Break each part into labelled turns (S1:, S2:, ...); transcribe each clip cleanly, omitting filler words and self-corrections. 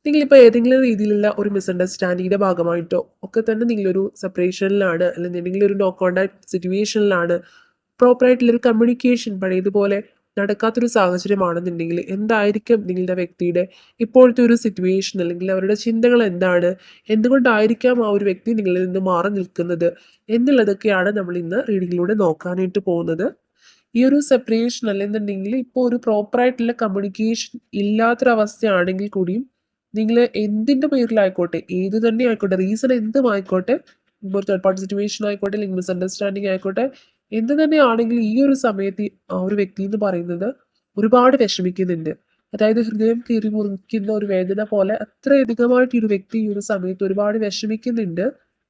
S1: നിങ്ങളിപ്പോൾ ഏതെങ്കിലും രീതിയിലുള്ള ഒരു മിസ്അണ്ടർസ്റ്റാൻഡിങ്ങിൻ്റെ ഭാഗമായിട്ടോ ഒക്കെ തന്നെ നിങ്ങളൊരു സെപ്പറേഷനിലാണ്, അല്ലെങ്കിൽ എന്തെങ്കിലും ഒരു നോ കോണ്ടാക്ട് സിറ്റുവേഷനിലാണ്, പ്രോപ്പറായിട്ടുള്ളൊരു കമ്മ്യൂണിക്കേഷൻ പഴയതുപോലെ നടക്കാത്തൊരു സാഹചര്യമാണെന്നുണ്ടെങ്കിൽ എന്തായിരിക്കും നിങ്ങളുടെ വ്യക്തിയുടെ ഇപ്പോഴത്തെ ഒരു സിറ്റുവേഷൻ, അല്ലെങ്കിൽ അവരുടെ ചിന്തകൾ എന്താണ്, എന്തുകൊണ്ടായിരിക്കാം ആ ഒരു വ്യക്തി നിങ്ങളിൽ നിന്ന് മാറി നിൽക്കുന്നത് എന്നുള്ളതൊക്കെയാണ് നമ്മൾ ഇന്ന് റീഡിങ്ങിലൂടെ നോക്കാനായിട്ട് പോകുന്നത്. ഈ ഒരു സെപ്പറേഷൻ അല്ലെന്നുണ്ടെങ്കിൽ ഇപ്പോൾ ഒരു പ്രോപ്പറായിട്ടുള്ള കമ്മ്യൂണിക്കേഷൻ ഇല്ലാത്തൊരവസ്ഥയാണെങ്കിൽ കൂടിയും നിങ്ങൾ എന്തിൻ്റെ പേരിലായിക്കോട്ടെ, ഏത് തന്നെ ആയിക്കോട്ടെ, റീസൺ എന്തും ആയിക്കോട്ടെ, ഇപ്പോൾ ഒരു തേർഡ് പാർട്ടി സിറ്റുവേഷൻ ആയിക്കോട്ടെ, അല്ലെങ്കിൽ മിസ്അണ്ടർസ്റ്റാൻഡിങ് ആയിക്കോട്ടെ, എന്ത് തന്നെ ആണെങ്കിലും ഈ ഒരു സമയത്ത് ആ ഒരു വ്യക്തി എന്ന് പറയുന്നത് ഒരുപാട് വിഷമിക്കുന്നുണ്ട്. അതായത് ഹൃദയം കീറി മുറിക്കുന്ന ഒരു വേദന പോലെ അത്രയധികമായിട്ട് ഈ ഒരു വ്യക്തി ഈ ഒരു സമയത്ത് ഒരുപാട് വിഷമിക്കുന്നുണ്ട്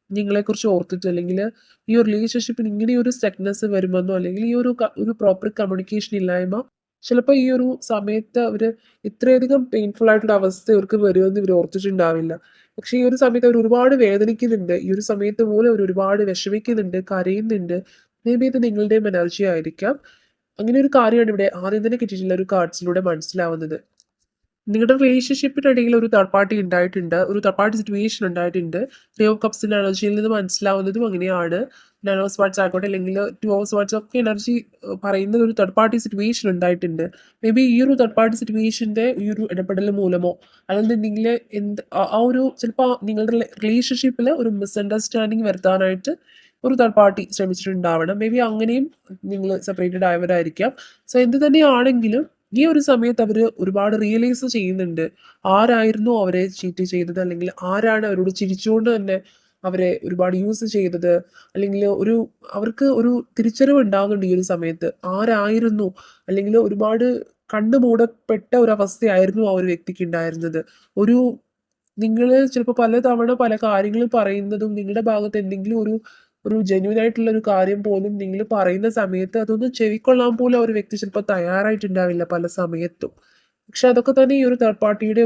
S1: നിങ്ങളെക്കുറിച്ച് ഓർത്തിട്ട്. അല്ലെങ്കിൽ ഈ ഒരു റിലേഷൻഷിപ്പിന് ഇങ്ങനെ ഒരു സ്റ്റക്നെസ് വരുമെന്നോ, അല്ലെങ്കിൽ ഈ ഒരു പ്രോപ്പർ കമ്മ്യൂണിക്കേഷൻ ഇല്ലായ്മ ചിലപ്പോൾ ഈ ഒരു സമയത്ത് അവർ ഇത്രയധികം പെയിൻഫുൾ ആയിട്ടുള്ള അവസ്ഥ ഇവർക്ക് വരുമെന്ന് ഇവർ ഓർത്തിട്ടുണ്ടാവില്ല. പക്ഷേ ഈ ഒരു സമയത്ത് അവർ ഒരുപാട് വേദനിക്കുന്നുണ്ട്. ഈ ഒരു സമയത്ത് പോലും അവർ ഒരുപാട് വിഷമിക്കുന്നുണ്ട്, കരയുന്നുണ്ട്. മേ ബി ഇത് നിങ്ങളുടെയും എനർജി ആയിരിക്കാം. അങ്ങനെ ഒരു കാര്യമാണ് ഇവിടെ ആദ്യം തന്നെ കിട്ടിയിട്ടുള്ള ഒരു കാർഡ്സിലൂടെ മനസ്സിലാവുന്നത്. നിങ്ങളുടെ റിലേഷൻഷിപ്പിനിടയിൽ ഒരു തേർഡ് പാർട്ടി ഉണ്ടായിട്ടുണ്ട്, ഒരു തേർഡ് പാർട്ടി സിറ്റുവേഷൻ ഉണ്ടായിട്ടുണ്ട്. ത്രീ ഓഫ് കപ്സിന്റെ എനർജിയിൽ നിന്ന് മനസ്സിലാവുന്നതും അങ്ങനെയാണ്. നയൻ ഓഫ് സ്വാർട്സ് ആയിക്കോട്ടെ, അല്ലെങ്കിൽ ടു ഓഫ് സ്വാർട്സ് ഒക്കെ എനർജി പറയുന്നത് ഒരു തേർഡ് പാർട്ടി സിറ്റുവേഷൻ ഉണ്ടായിട്ടുണ്ട്. മേ ബി ഈ ഒരു തേർഡ് പാർട്ടി സിറ്റുവേഷന്റെ ഈ ഒരു ഇടപെടൽ മൂലമോ, അല്ലെന്നുണ്ടെങ്കിൽ ആ ഒരു ചിലപ്പോൾ നിങ്ങളുടെ റിലേഷൻഷിപ്പിൽ ഒരു മിസ്അണ്ടർസ്റ്റാൻഡിങ് വരുത്താനായിട്ട് ഒരു തേർഡ് പാർട്ടി ശ്രമിച്ചിട്ടുണ്ടാവണം. മേ ബി അങ്ങനെയും നിങ്ങൾ സെപ്പറേറ്റഡ് ആയവരായിരിക്കാം. സോ എന്ത് തന്നെയാണെങ്കിലും ഈ ഒരു സമയത്ത് അവർ ഒരുപാട് റിയലൈസ് ചെയ്യുന്നുണ്ട് ആരായിരുന്നു അവരെ ചീറ്റ് ചെയ്തത്, അല്ലെങ്കിൽ ആരാണ് അവരോട് ചിരിച്ചുകൊണ്ട് തന്നെ അവരെ ഒരുപാട് യൂസ് ചെയ്തത്, അല്ലെങ്കിൽ അവർക്ക് ഒരു തിരിച്ചറിവ് ഉണ്ടാകുന്നുണ്ട് ഈ ഒരു സമയത്ത് ആരായിരുന്നു, അല്ലെങ്കിൽ ഒരുപാട് കണ്ടുമൂടപ്പെട്ട ഒരവസ്ഥയായിരുന്നു ആ ഒരു വ്യക്തിക്ക് ഉണ്ടായിരുന്നത്. ഒരു നിങ്ങൾ ചിലപ്പോൾ പലതവണ പല കാര്യങ്ങൾ പറയുന്നതും നിങ്ങളുടെ ഭാഗത്ത് എന്തെങ്കിലും ഒരു ഒരു ജെന്യൂൻ ആയിട്ടുള്ള ഒരു കാര്യം പോലും നിങ്ങൾ പറയുന്ന സമയത്ത് അതൊന്ന് ചെവിക്കൊള്ളാൻ പോലും ആ ഒരു വ്യക്തി ചിലപ്പോൾ തയ്യാറായിട്ടുണ്ടാവില്ല പല സമയത്തും. പക്ഷെ അതൊക്കെ തന്നെ ഈ ഒരു തേർഡ് പാർട്ടിയുടെ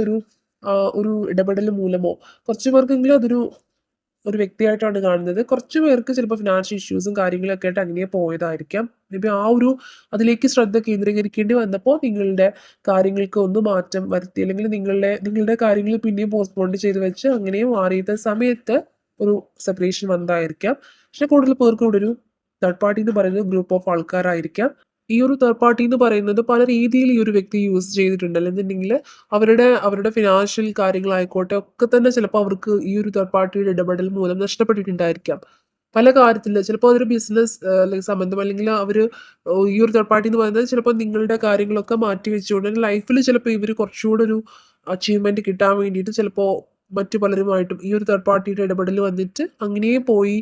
S1: ഒരു ഇടപെടൽ മൂലമോ, കുറച്ച് പേർക്കെങ്കിലും അതൊരു ഒരു വ്യക്തിയായിട്ടാണ് കാണുന്നത്. കുറച്ച് പേർക്ക് ചിലപ്പോൾ ഫിനാൻഷ്യൽ ഇഷ്യൂസും കാര്യങ്ങളൊക്കെ ആയിട്ട് അങ്ങനെ പോയതായിരിക്കാം. മേ ബി അതിലേക്ക് ശ്രദ്ധ കേന്ദ്രീകരിക്കേണ്ടി വന്നപ്പോൾ നിങ്ങളുടെ കാര്യങ്ങൾക്ക് ഒന്ന് മാറ്റം വരുത്തി, അല്ലെങ്കിൽ നിങ്ങളുടെ കാര്യങ്ങൾ പിന്നെയും പോസ്റ്റ്പോൺ ചെയ്ത് വെച്ച് അങ്ങനെയും മാറിയത് സമയത്ത് ഒരു സെപ്പറേഷൻ വന്നതായിരിക്കാം. പക്ഷെ കൂടുതൽ പേർക്ക് ഇവിടെ ഒരു തേർഡ് പാർട്ടി എന്ന് പറയുന്നത് ഗ്രൂപ്പ് ഓഫ് ആൾക്കാരായിരിക്കാം. ഈ ഒരു തേർഡ് പാർട്ടി എന്ന് പറയുന്നത് പല രീതിയിൽ ഈ ഒരു വ്യക്തി യൂസ് ചെയ്തിട്ടുണ്ട്. അല്ലെന്നുണ്ടെങ്കിൽ അവരുടെ ഫിനാൻഷ്യൽ കാര്യങ്ങളായിക്കോട്ടെ ഒക്കെ തന്നെ ചിലപ്പോൾ അവർക്ക് ഈ ഒരു തേർഡ് പാർട്ടിയുടെ ഇടപെടൽ മൂലം നഷ്ടപ്പെട്ടിട്ടുണ്ടായിരിക്കാം. പല കാര്യത്തിൽ ചിലപ്പോൾ അതൊരു ബിസിനസ് അല്ലെങ്കിൽ സംബന്ധം, അല്ലെങ്കിൽ ഈ ഒരു തേർഡ് പാർട്ടി എന്ന് പറയുന്നത് ചിലപ്പോൾ നിങ്ങളുടെ കാര്യങ്ങളൊക്കെ മാറ്റി വെച്ചുകൊണ്ട് ലൈഫിൽ ചിലപ്പോൾ ഇവർ കുറച്ചുകൂടെ ഒരു അച്ചീവ്മെന്റ് കിട്ടാൻ വേണ്ടിയിട്ട് ചിലപ്പോൾ മറ്റു പലരുമായിട്ടും ഈ ഒരു തേർഡ് പാർട്ടിയുടെ ഇടപെടൽ വന്നിട്ട് അങ്ങനെ പോയി.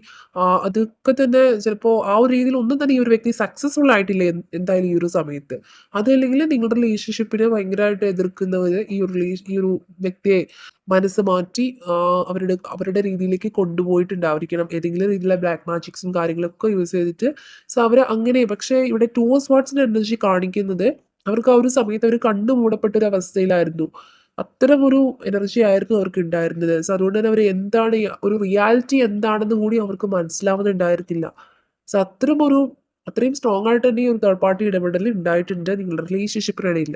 S1: അതൊക്കെ തന്നെ ചിലപ്പോൾ ആ ഒരു രീതിയിൽ ഒന്നും തന്നെ ഈ ഒരു വ്യക്തി സക്സസ്ഫുൾ ആയിട്ടില്ല എന്തായാലും ഈ ഒരു സമയത്ത്. അതല്ലെങ്കിൽ നിങ്ങളുടെ റിലേഷൻഷിപ്പിനെ ഭയങ്കരമായിട്ട് എതിർക്കുന്നവർ ഈ ഒരു വ്യക്തിയെ മനസ്സ് മാറ്റി അവരുടെ രീതിയിലേക്ക് കൊണ്ടുപോയിട്ടുണ്ടായിരിക്കണം. ഏതെങ്കിലും രീതിയിലുള്ള ബ്ലാക്ക് മാജിക്സും കാര്യങ്ങളൊക്കെ യൂസ് ചെയ്തിട്ട്. സോ അവർ അങ്ങനെ, പക്ഷേ ഇവിടെ ടു ഓഫ് സ്വാർട്സിന്റെ എനർജി കാണിക്കുന്നത് അവർക്ക് ആ ഒരു സമയത്ത് അവർ കണ്ണു മൂടപ്പെട്ട ഒരു അവസ്ഥയിലായിരുന്നു. അത്തരം ഒരു എനർജി ആയിരുന്നു അവർക്ക് ഉണ്ടായിരുന്നത്. സോ അതുകൊണ്ട് തന്നെ അവർ എന്താണ് ഒരു റിയാലിറ്റി എന്താണെന്ന് കൂടി അവർക്ക് മനസ്സിലാവുന്നുണ്ടായിരുന്നില്ല. സോ അത്രയും സ്ട്രോങ് ആയിട്ട് തന്നെ ഈ ഒരു തേർഡ് പാർട്ടി ഇടപെടൽ ഉണ്ടായിട്ടുണ്ട് നിങ്ങളുടെ റിലേഷൻഷിപ്പിനിടയിൽ.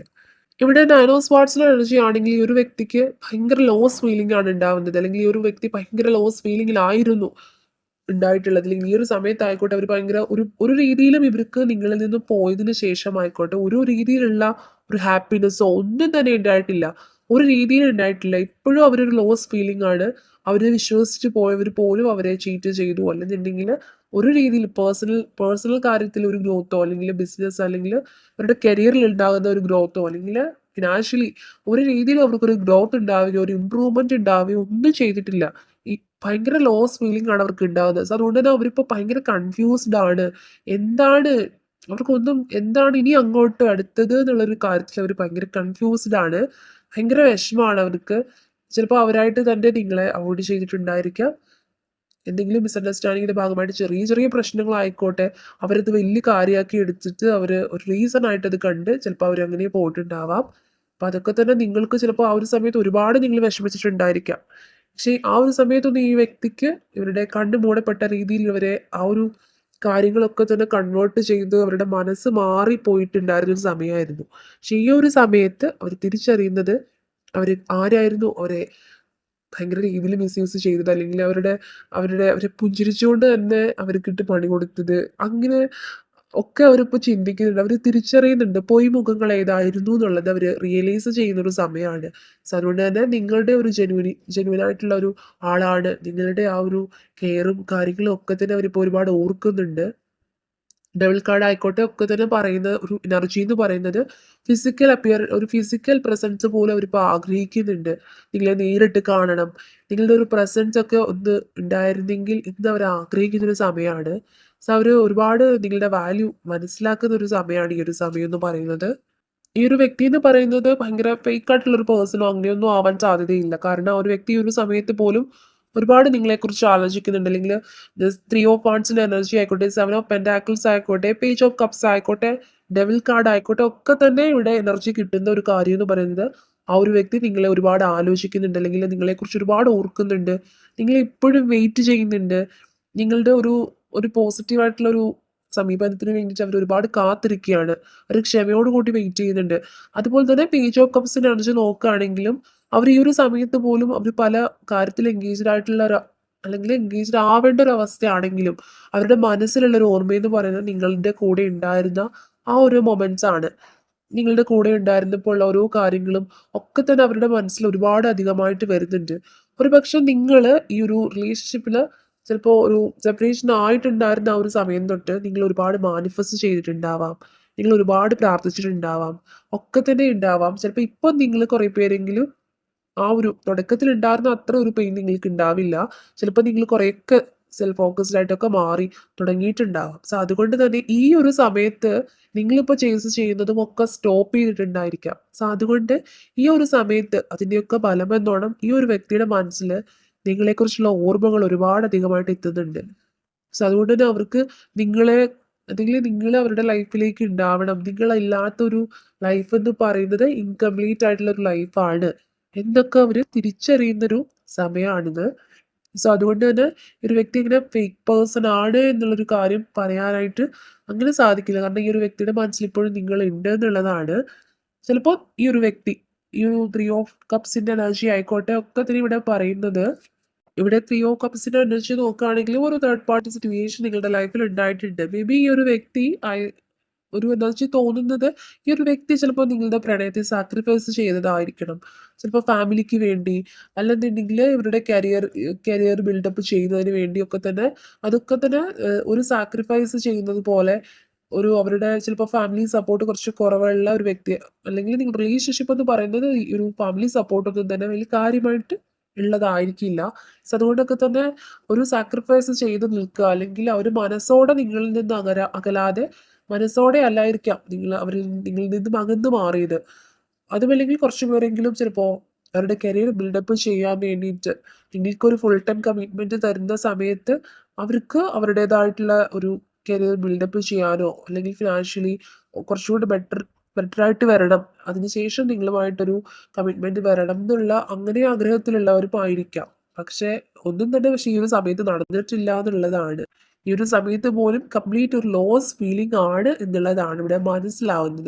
S1: ഇവിടെ നയൻ ഓഫ് സ്വാർട്സിലെ എനർജി ആണെങ്കിൽ ഈ ഒരു വ്യക്തിക്ക് ഭയങ്കര ലോസ് ഫീലിംഗ് ആണ് ഉണ്ടാവുന്നത്, അല്ലെങ്കിൽ ഈ ഒരു വ്യക്തി ഭയങ്കര ലോസ് ഫീലിംഗിലായിരുന്നു ഉണ്ടായിട്ടുള്ളത്. അല്ലെങ്കിൽ ഈ ഒരു സമയത്തായിക്കോട്ടെ അവർ ഭയങ്കര ഒരു രീതിയിലും ഇവർക്ക് നിങ്ങളിൽ നിന്ന് പോയതിന് ശേഷമായിക്കോട്ടെ ഒരു രീതിയിലുള്ള ഒരു ഹാപ്പിനെസ്സോ ഒന്നും തന്നെ ഉണ്ടായിട്ടില്ല. ഒരു രീതിയിലും ഉണ്ടായിട്ടില്ല. ഇപ്പോഴും അവരൊരു ലോസ് ഫീലിംഗ് ആണ്. അവരെ വിശ്വസിച്ച് പോയവർ പോലും അവരെ ചീറ്റ് ചെയ്തു, അല്ലെന്നുണ്ടെങ്കിൽ ഒരു രീതിയിൽ പേഴ്സണൽ കാര്യത്തിൽ ഒരു ഗ്രോത്തോ, അല്ലെങ്കിൽ ബിസിനസ്, അല്ലെങ്കിൽ അവരുടെ കരിയറിൽ ഉണ്ടാകുന്ന ഒരു ഗ്രോത്തോ, അല്ലെങ്കിൽ ഫിനാൻഷ്യലി ഒരു രീതിയിൽ അവർക്കൊരു ഗ്രോത്ത് ഉണ്ടാവുകയോ ഒരു ഇമ്പ്രൂവ്മെന്റ് ഉണ്ടാവുകയോ ഒന്നും ചെയ്തിട്ടില്ല. ഈ ഭയങ്കര ലോസ് ഫീലിംഗ് ആണ് അവർക്ക് ഉണ്ടാകുന്നത്. സോ അതുകൊണ്ട് തന്നെ അവരിപ്പോൾ ഭയങ്കര കൺഫ്യൂസ്ഡ് ആണ്. എന്താണ് എന്താണ് ഇനി അങ്ങോട്ട് അടുത്തത് എന്നുള്ളൊരു കാര്യത്തിൽ അവർ ഭയങ്കര കൺഫ്യൂസ്ഡ് ആണ്. ഭയങ്കര വിഷമമാണ് അവർക്ക്. ചിലപ്പോൾ അവരായിട്ട് തന്നെ നിങ്ങളെ അവോയ്ഡ് ചെയ്തിട്ടുണ്ടായിരിക്കാം. എന്തെങ്കിലും മിസ്അണ്ടർസ്റ്റാൻഡിങ്ങിന്റെ ഭാഗമായിട്ട് ചെറിയ ചെറിയ പ്രശ്നങ്ങളായിക്കോട്ടെ, അവരത് വലിയ കാര്യമാക്കി എടുത്തിട്ട് ഒരു റീസൺ ആയിട്ട് അത് കണ്ട് ചിലപ്പോൾ അവരങ്ങനെ പോയിട്ടുണ്ടാവാം. അപ്പം അതൊക്കെ തന്നെ നിങ്ങൾക്ക് ചിലപ്പോൾ ആ ഒരു സമയത്ത് ഒരുപാട് നിങ്ങൾ വിഷമിച്ചിട്ടുണ്ടായിരിക്കാം. പക്ഷേ ആ ഒരു സമയത്തൊന്നും ഈ വ്യക്തിക്ക് ഇവരുടെ കണ്ണ് മൂടപ്പെട്ട രീതിയിൽ ഇവരെ ആ ഒരു കാര്യങ്ങളൊക്കെ തന്നെ കൺവേർട്ട് ചെയ്ത് അവരുടെ മനസ്സ് മാറിപ്പോയിട്ടുണ്ടായിരുന്ന ഒരു സമയമായിരുന്നു. പക്ഷേ ഈ ഒരു സമയത്ത് അവർ തിരിച്ചറിയുന്നത് അവർ ആരായിരുന്നു അവരെ ഭയങ്കര രീതിയിൽ മിസ്യൂസ് ചെയ്തത്, അല്ലെങ്കിൽ അവരെ പുഞ്ചിരിച്ചുകൊണ്ട് തന്നെ അവർക്കിട്ട് പണി കൊടുത്തത്, അങ്ങനെ ഒക്കെ അവരിപ്പോൾ ചിന്തിക്കുന്നുണ്ട്. അവർ തിരിച്ചറിയുന്നുണ്ട് പൊയ് മുഖങ്ങൾ ഏതായിരുന്നു എന്നുള്ളത് അവർ റിയലൈസ് ചെയ്യുന്നൊരു സമയമാണ്. സോ അതുകൊണ്ട് തന്നെ നിങ്ങളുടെ ഒരു ജെന്യുവൻ ആയിട്ടുള്ള ഒരു ആളാണ്. നിങ്ങളുടെ ആ ഒരു കെയറും കാര്യങ്ങളും ഒക്കെ തന്നെ അവരിപ്പോൾ ഒരുപാട് ഓർക്കുന്നുണ്ട്. ഡെവിൾ കാർഡ് ആയിക്കോട്ടെ ഒക്കെ തന്നെ പറയുന്ന ഒരു എനർജി എന്ന് പറയുന്നത് ഒരു ഫിസിക്കൽ പ്രസൻസ് പോലും അവരിപ്പോൾ ആഗ്രഹിക്കുന്നുണ്ട്. നിങ്ങളെ നേരിട്ട് കാണണം. നിങ്ങളുടെ ഒരു പ്രസൻസ് ഒക്കെ ഒന്ന് ഉണ്ടായിരുന്നെങ്കിൽ എന്ന് അവർ ആഗ്രഹിക്കുന്ന ഒരു സമയമാണ്. സോ അവർ ഒരുപാട് നിങ്ങളുടെ വാല്യൂ മനസ്സിലാക്കുന്ന ഒരു സമയമാണ് ഈ ഒരു സമയം എന്ന് പറയുന്നത്. ഈ ഒരു വ്യക്തി എന്ന് പറയുന്നത് ഭയങ്കര ഫേക്ക് ആയിട്ടുള്ള ഒരു പേഴ്സണോ അങ്ങനെയൊന്നും ആവാൻ സാധ്യതയില്ല. കാരണം ആ ഒരു വ്യക്തി ഈ ഒരു സമയത്ത് പോലും ഒരുപാട് നിങ്ങളെക്കുറിച്ച് ആലോചിക്കുന്നുണ്ട്. അല്ലെങ്കിൽ ത്രീ ഓഫ് വാണ്ട്സിന്റെ എനർജി ആയിക്കോട്ടെ, സെവൻ ഓഫ് പെന്റാക്കിൾസ് ആയിക്കോട്ടെ, പേജ് ഓഫ് കപ്സ് ആയിക്കോട്ടെ, ഡെവിൾ കാർഡ് ആയിക്കോട്ടെ, ഒക്കെ തന്നെ ഇവിടെ എനർജി കിട്ടുന്ന ഒരു കാര്യം എന്ന് പറയുന്നത് ആ ഒരു വ്യക്തി നിങ്ങളെ ഒരുപാട് ആലോചിക്കുന്നുണ്ട്, അല്ലെങ്കിൽ നിങ്ങളെക്കുറിച്ച് ഒരുപാട് ഓർക്കുന്നുണ്ട്, നിങ്ങളെ ഇപ്പോഴും വെയിറ്റ് ചെയ്യുന്നുണ്ട്. നിങ്ങളുടെ ഒരു ഒരു പോസിറ്റീവ് ആയിട്ടുള്ള ഒരു സമീപനത്തിന് വേണ്ടിയിട്ട് അവർ ഒരുപാട് കാത്തിരിക്കുകയാണ്. അവർ ക്ഷമയോട് കൂടി വെയിറ്റ് ചെയ്യുന്നുണ്ട്. അതുപോലെ തന്നെ പേജ് ഓഫ് കപ്സിന്റെ എനർജി നോക്കുകയാണെങ്കിലും അവർ ഈ ഒരു സമയത്ത് പോലും അവർ പല കാര്യത്തിൽ എൻഗേജ്ഡ് ആയിട്ടുള്ള അല്ലെങ്കിൽ എൻഗേജ്ഡ് ആവേണ്ട ഒരു അവസ്ഥയാണെങ്കിലും അവരുടെ മനസ്സിലുള്ള ഒരു ഓർമ്മയെന്ന് പറയുന്നത് നിങ്ങളുടെ കൂടെ ഉണ്ടായിരുന്ന ആ ഒരു മൊമെന്റ്സ് ആണ്. നിങ്ങളുടെ കൂടെ ഉണ്ടായിരുന്നപ്പോൾ ഉള്ള ഓരോ കാര്യങ്ങളും ഒക്കെ തന്നെ അവരുടെ മനസ്സിൽ ഒരുപാട് അധികമായിട്ട് വരുന്നുണ്ട്. ഒരുപക്ഷെ നിങ്ങൾ ഈ ഒരു റിലേഷൻഷിപ്പിൽ ചിലപ്പോൾ ഒരു സെപ്പറേഷൻ ആയിട്ടുണ്ടായിരുന്ന ആ ഒരു സമയം തൊട്ട് നിങ്ങൾ ഒരുപാട് മാനിഫെസ്റ്റ് ചെയ്തിട്ടുണ്ടാവാം. നിങ്ങൾ ഒരുപാട് പ്രാർത്ഥിച്ചിട്ടുണ്ടാവാം. ഒക്കെ തന്നെ ഉണ്ടാവാം. ചിലപ്പോൾ ഇപ്പം നിങ്ങൾ കുറേ പേരെങ്കിലും ആ ഒരു തുടക്കത്തിൽ ഉണ്ടായിരുന്ന അത്ര ഒരു പെയിൻ നിങ്ങൾക്ക് ഉണ്ടാവില്ല. ചിലപ്പോൾ നിങ്ങൾ കുറേയൊക്കെ സെൽഫ് ഫോക്കസ്ഡ് ആയിട്ടൊക്കെ മാറി തുടങ്ങിയിട്ടുണ്ടാവാം. സോ അതുകൊണ്ട് തന്നെ ഈ ഒരു സമയത്ത് നിങ്ങളിപ്പോൾ ചേസ് ചെയ്യുന്നതും ഒക്കെ സ്റ്റോപ്പ് ചെയ്തിട്ടുണ്ടായിരിക്കാം. സോ അതുകൊണ്ട് ഈ ഒരു സമയത്ത് അതിൻ്റെയൊക്കെ ഫലം എന്നോണം ഈ ഒരു വ്യക്തിയുടെ മനസ്സിൽ നിങ്ങളെക്കുറിച്ചുള്ള ഓർമ്മകൾ ഒരുപാട് അധികമായിട്ട് എത്തുന്നുണ്ട്. സോ അതുകൊണ്ട് തന്നെ അവർക്ക് നിങ്ങളെ അല്ലെങ്കിൽ നിങ്ങൾ അവരുടെ ലൈഫിലേക്ക് ഉണ്ടാവണം. നിങ്ങളില്ലാത്തൊരു ലൈഫ് എന്ന് പറയുന്നത് ഇൻകംപ്ലീറ്റ് ആയിട്ടുള്ള ഒരു ലൈഫാണ് എന്നൊക്കെ അവർ തിരിച്ചറിയുന്നൊരു സമയമാണിത്. സോ അതുകൊണ്ട് തന്നെ ഒരു വ്യക്തി ഇങ്ങനെ ഫേക്ക് പേഴ്സൺ ആണ് എന്നുള്ളൊരു കാര്യം പറയാനായിട്ട് അങ്ങനെ സാധിക്കില്ല. കാരണം ഈ ഒരു വ്യക്തിയുടെ മനസ്സിൽ ഇപ്പോഴും നിങ്ങൾ ഉണ്ട് എന്നുള്ളതാണ്. ചിലപ്പോൾ ഈ ഒരു വ്യക്തി ഈ ഒരു ത്രീ ഓഫ് കപ്സിന്റെ എനർജി ആയിക്കോട്ടെ ഒക്കെ തന്നെ ഇവിടെ പറയുന്നത്, ഇവിടെ ത്രീ ഓഫ് കപ്സിന്റെ എനർജി നോക്കുകയാണെങ്കിൽ ഒരു തേർഡ് പാർട്ടി സിറ്റുവേഷൻ നിങ്ങളുടെ ലൈഫിൽ ഉണ്ടായിട്ടുണ്ട്. മേ ബി ഈ ഒരു വ്യക്തി ഒരു എനർജി തോന്നുന്നത് ഈ ഒരു വ്യക്തി ചിലപ്പോൾ നിങ്ങളുടെ പ്രണയത്തെ സാക്രിഫൈസ് ചെയ്തതായിരിക്കണം. ചിലപ്പോൾ ഫാമിലിക്ക് വേണ്ടി, അല്ലെന്നുണ്ടെങ്കിൽ ഇവരുടെ കരിയർ ബിൽഡപ്പ് ചെയ്യുന്നതിന് വേണ്ടിയൊക്കെ തന്നെ അതൊക്കെ തന്നെ ഒരു സാക്രിഫൈസ് ചെയ്യുന്നത് പോലെ അവരുടെ ചിലപ്പോൾ ഫാമിലി സപ്പോർട്ട് കുറച്ച് കുറവുള്ള ഒരു വ്യക്തി, അല്ലെങ്കിൽ നിങ്ങളുടെ റിലേഷൻഷിപ്പ് എന്ന് പറയുന്നത് ഈ ഒരു ഫാമിലി സപ്പോർട്ടൊന്നും തന്നെ വലിയ കാര്യമായിട്ട് ഉള്ളതായിരിക്കില്ല. സോ അതുകൊണ്ടൊക്കെ തന്നെ ഒരു സാക്രിഫൈസ് ചെയ്ത് നിൽക്കുക, അല്ലെങ്കിൽ അവർ മനസ്സോടെ നിങ്ങളിൽ നിന്ന് അകലാതെ മനസ്സോടെ അല്ലായിരിക്കാം നിങ്ങളിൽ നിന്നും അകന്നു മാറിയത്. അതുമല്ലെങ്കിൽ കുറച്ച് പേരെങ്കിലും ചിലപ്പോൾ അവരുടെ കരിയർ ബിൽഡപ്പ് ചെയ്യാൻ വേണ്ടിയിട്ട് നിങ്ങൾക്കൊരു ഫുൾ ടൈം കമ്മിറ്റ്മെന്റ് തരുന്ന സമയത്ത് അവർക്ക് അവരുടേതായിട്ടുള്ള ഒരു കരിയർ ബിൽഡപ്പ് ചെയ്യാനോ, അല്ലെങ്കിൽ ഫിനാൻഷ്യലി കുറച്ചുകൂടി ബെറ്റർ ആയിട്ട് വരണം, അതിനുശേഷം നിങ്ങളുമായിട്ടൊരു കമ്മിറ്റ്മെന്റ് വരണം എന്നുള്ള അങ്ങനെ ആഗ്രഹത്തിലുള്ളവരുമായിരിക്കാം. പക്ഷെ ഒന്നും തന്നെ പക്ഷെ ഈ ഒരു സമയത്ത് നടന്നിട്ടില്ല എന്നുള്ളതാണ്. ഈ ഒരു സമയത്ത് പോലും കംപ്ലീറ്റ് ഒരു ലോസ് ഫീലിംഗ് ആണ് എന്നുള്ളതാണ് ഇവിടെ മനസ്സിലാവുന്നത്.